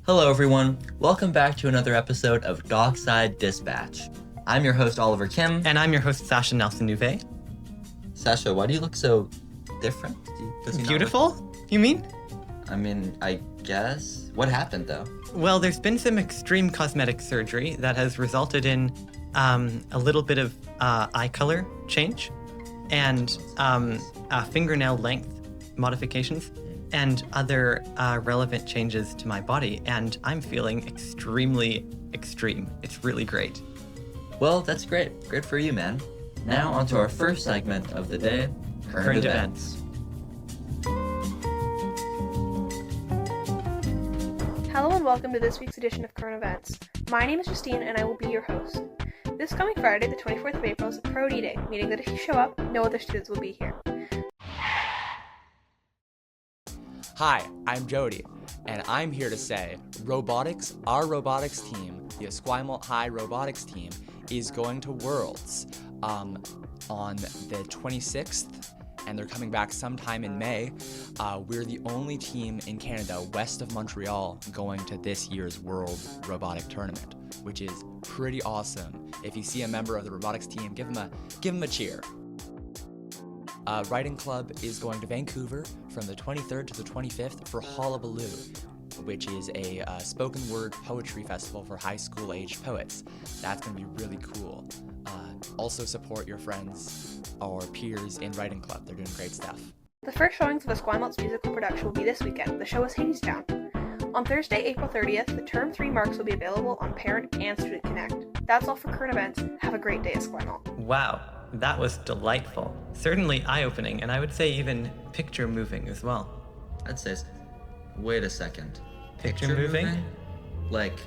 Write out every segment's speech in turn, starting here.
Hello everyone, welcome back to another episode of Dockside Dispatch. I'm your host Oliver Kim. And I'm your host Sasha Nelson-Nouvet. Sasha, why do you look so different? Does he not Beautiful, you mean? I guess. What happened though? Well, there's been some extreme cosmetic surgery that has resulted in a little bit of eye color change and fingernail length modifications and other relevant changes to my body, and I'm feeling extremely extreme. It's really great. Well, that's great. Great for you, man. Now onto our first segment of the day, Current Events. Hello and welcome to this week's edition of Current Events. My name is Justine and I will be your host. This coming Friday, the 24th of April, is Pro D Day, meaning that if you show up, no other students will be here. Hi, I'm Jody, and I'm here to say our robotics team, the Esquimalt High robotics team, is going to Worlds on the 26th, and they're coming back sometime in May. We're the only team in Canada west of Montreal going to this year's World Robotic Tournament, which is pretty awesome. If you see a member of the robotics team, give them a cheer. Writing Club is going to Vancouver from the 23rd to the 25th for Hullabaloo, which is a spoken word poetry festival for high school aged poets. That's going to be really cool. Also support your friends or peers in Writing Club. They're doing great stuff. The first showings of Esquimalt's musical production will be this weekend. The show is Hadestown. On Thursday, April 30th, the Term 3 marks will be available on Parent and Student Connect. That's all for current events. Have a great day, Esquimalt. Wow, that was delightful. Certainly eye-opening, and I would say even picture-moving as well. I'd say, wait a second. Picture moving? Like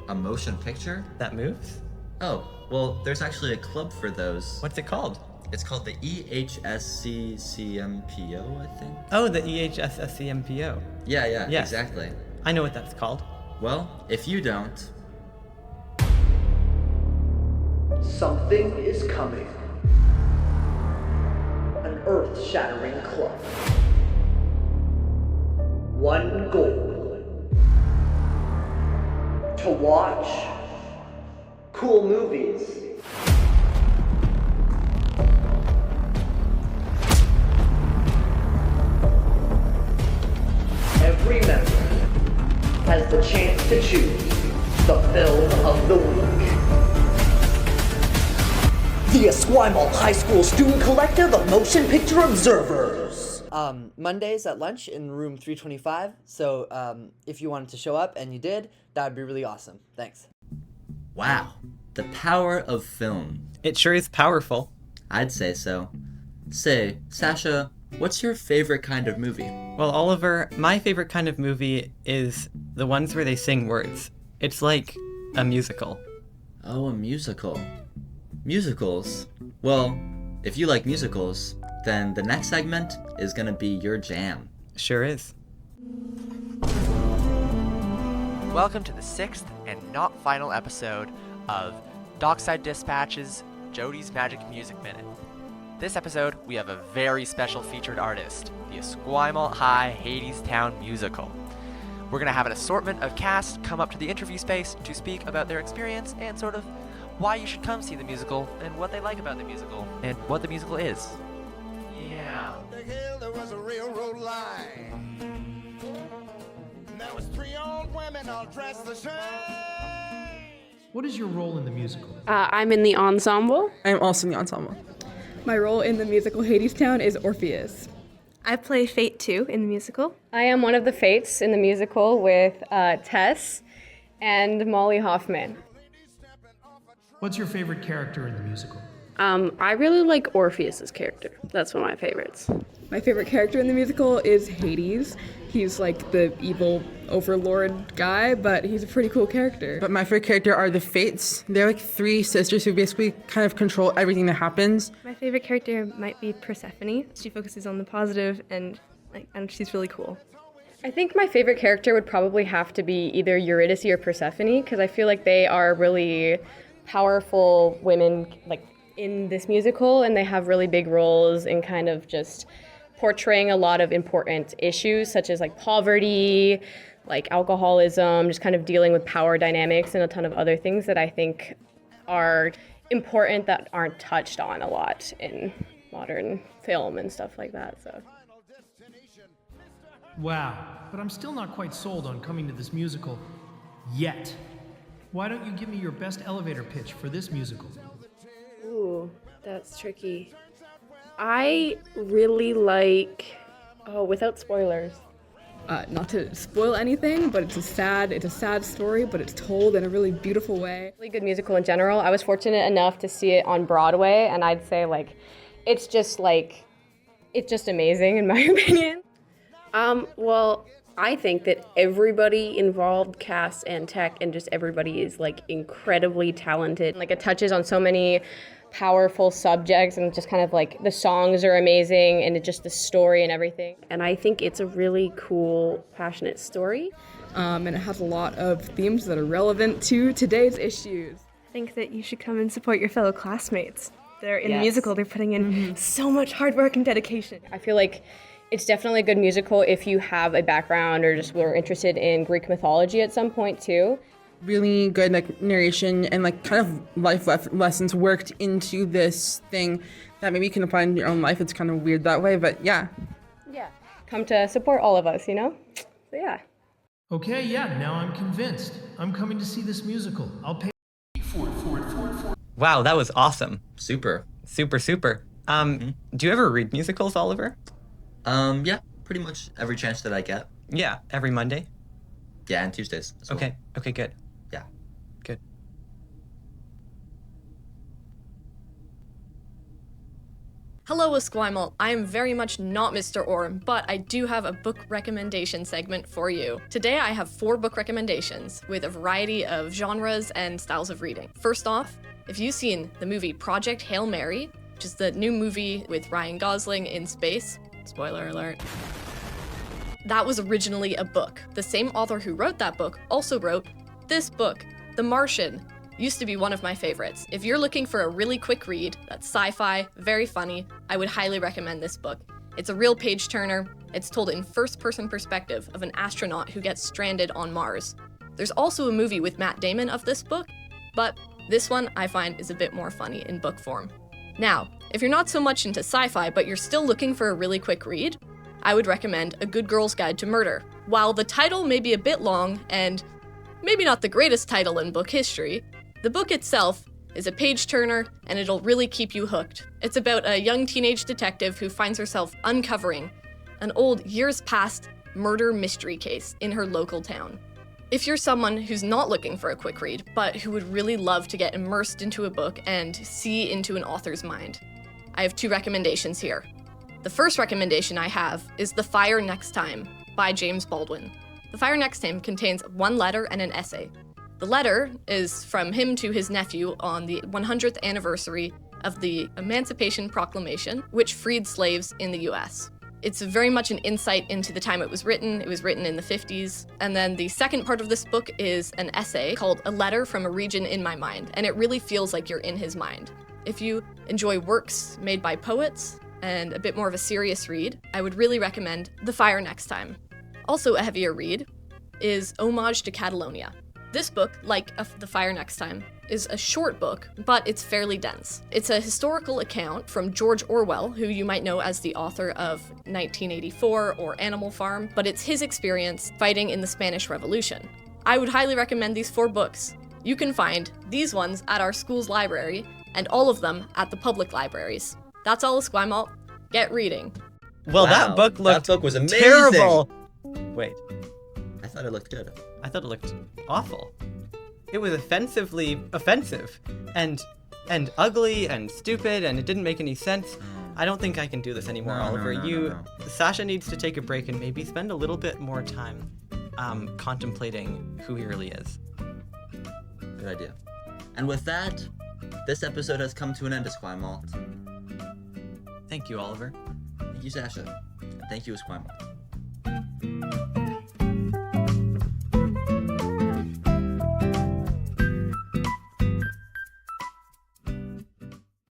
a motion picture? That moves? Oh, well, there's actually a club for those. What's it called? It's called the EHSSCMPO, I think. Oh, the EHSSCMPO. Yeah, Yes. exactly. I know what that's called. Well, if you don't, something is coming. An earth-shattering club. One goal. To watch cool movies. Every member has the chance to choose the film of the week. The Esquimalt High School Student Collective of Motion Picture Observers. Mondays at lunch in room 325. So if you wanted to show up and you did, that would be really awesome. Thanks. wow, the power of film. It sure is powerful. I'd say so. Say, Sasha, what's your favorite kind of movie? Well, Oliver, my favorite kind of movie is the ones where they sing words. It's like a musical. Oh, a musical. Musicals? Well, if you like musicals, then the next segment is gonna be your jam. Sure is. Welcome to the 6th and not final episode of Dockside Dispatch's Jody's Magic Music Minute. This episode, we have a very special featured artist, the Esquimalt High Hadestown Musical. We're going to have an assortment of cast come up to the interview space to speak about their experience and sort of why you should come see the musical and what they like about the musical and what the musical is. Yeah. On the hill there was a railroad line. There was 3 old women all dressed the same. What is your role in the musical? I'm in the ensemble. I'm also in the ensemble. My role in the musical Hadestown is Orpheus. I play Fate 2 in the musical. I am one of the Fates in the musical with Tess and Molly Hoffman. What's your favorite character in the musical? I really like Orpheus's character. That's one of my favorites. My favorite character in the musical is Hades. He's like the evil overlord guy, but he's a pretty cool character. But my favorite character are the Fates. They're like 3 sisters who basically kind of control everything that happens. My favorite character might be Persephone. She focuses on the positive and she's really cool. I think my favorite character would probably have to be either Eurydice or Persephone, because I feel like they are really powerful women like in this musical, and they have really big roles in kind of just portraying a lot of important issues such as like poverty, like alcoholism, just kind of dealing with power dynamics and a ton of other things that I think are important that aren't touched on a lot in modern film and stuff like that. So. Wow, but I'm still not quite sold on coming to this musical yet. Why don't you give me your best elevator pitch for this musical? Ooh, that's tricky. I really like, without spoilers. Not to spoil anything, but it's a sad story, but it's told in a really beautiful way. Really good musical in general. I was fortunate enough to see it on Broadway, and I'd say it's just amazing in my opinion. Well, I think that everybody involved, cast and tech, and just everybody is incredibly talented. It touches on so many powerful subjects, and just kind of the songs are amazing, and just the story and everything. And I think it's a really cool, passionate story. And it has a lot of themes that are relevant to today's issues. I think that you should come and support your fellow classmates. They're in the musical, they're putting in so much hard work and dedication. I feel like it's definitely a good musical if you have a background or just were interested in Greek mythology at some point too. Really good narration and kind of life lessons worked into this thing that maybe you can apply in your own life. It's kind of weird that way, but yeah. Yeah, come to support all of us, So yeah. Okay, yeah, now I'm convinced. I'm coming to see this musical. I'll pay for it. Wow, that was awesome. Super. Super. Do you ever read musicals, Oliver? Yeah, pretty much every chance that I get. Yeah, every Monday? Yeah, and Tuesdays as well. Okay, good. Yeah. Good. Hello, Esquimalt. I am very much not Mr. Orm, but I do have a book recommendation segment for you. Today I have 4 book recommendations with a variety of genres and styles of reading. First off, if you've seen the movie Project Hail Mary, which is the new movie with Ryan Gosling in space, spoiler alert, that was originally a book. The same author who wrote that book also wrote this book, The Martian. Used to be one of my favorites. If you're looking for a really quick read that's sci-fi, very funny, I would highly recommend this book. It's a real page-turner. It's told in first-person perspective of an astronaut who gets stranded on Mars. There's also a movie with Matt Damon of this book, but this one I find is a bit more funny in book form. Now, if you're not so much into sci-fi, but you're still looking for a really quick read, I would recommend A Good Girl's Guide to Murder. While the title may be a bit long, and maybe not the greatest title in book history, the book itself is a page-turner, and it'll really keep you hooked. It's about a young teenage detective who finds herself uncovering an old, years-past murder mystery case in her local town. If you're someone who's not looking for a quick read, but who would really love to get immersed into a book and see into an author's mind, I have 2 recommendations here. The first recommendation I have is The Fire Next Time by James Baldwin. The Fire Next Time contains 1 letter and an essay. The letter is from him to his nephew on the 100th anniversary of the Emancipation Proclamation, which freed slaves in the US. It's very much an insight into the time it was written. It was written in the 50s. And then the second part of this book is an essay called A Letter from a Region in My Mind, and it really feels like you're in his mind. If you enjoy works made by poets and a bit more of a serious read, I would really recommend The Fire Next Time. Also a heavier read is Homage to Catalonia. This book, like The Fire Next Time, is a short book, but it's fairly dense. It's a historical account from George Orwell, who you might know as the author of 1984 or Animal Farm, but it's his experience fighting in the Spanish Revolution. I would highly recommend these 4 books. You can find these ones at our school's library, and all of them at the public libraries. That's all, Esquimalt. Get reading. Well, Wow, that book looked that book was amazing. terrible. Wait. I thought it looked good. I thought it looked awful. It was offensively offensive and ugly and stupid, and it didn't make any sense. I don't think I can do this anymore, Oliver. No. Sasha needs to take a break and maybe spend a little bit more time contemplating who he really is. Good idea. And with that, this episode has come to an end, Esquimalt. Thank you, Oliver. Thank you, Sasha. And thank you, Esquimalt.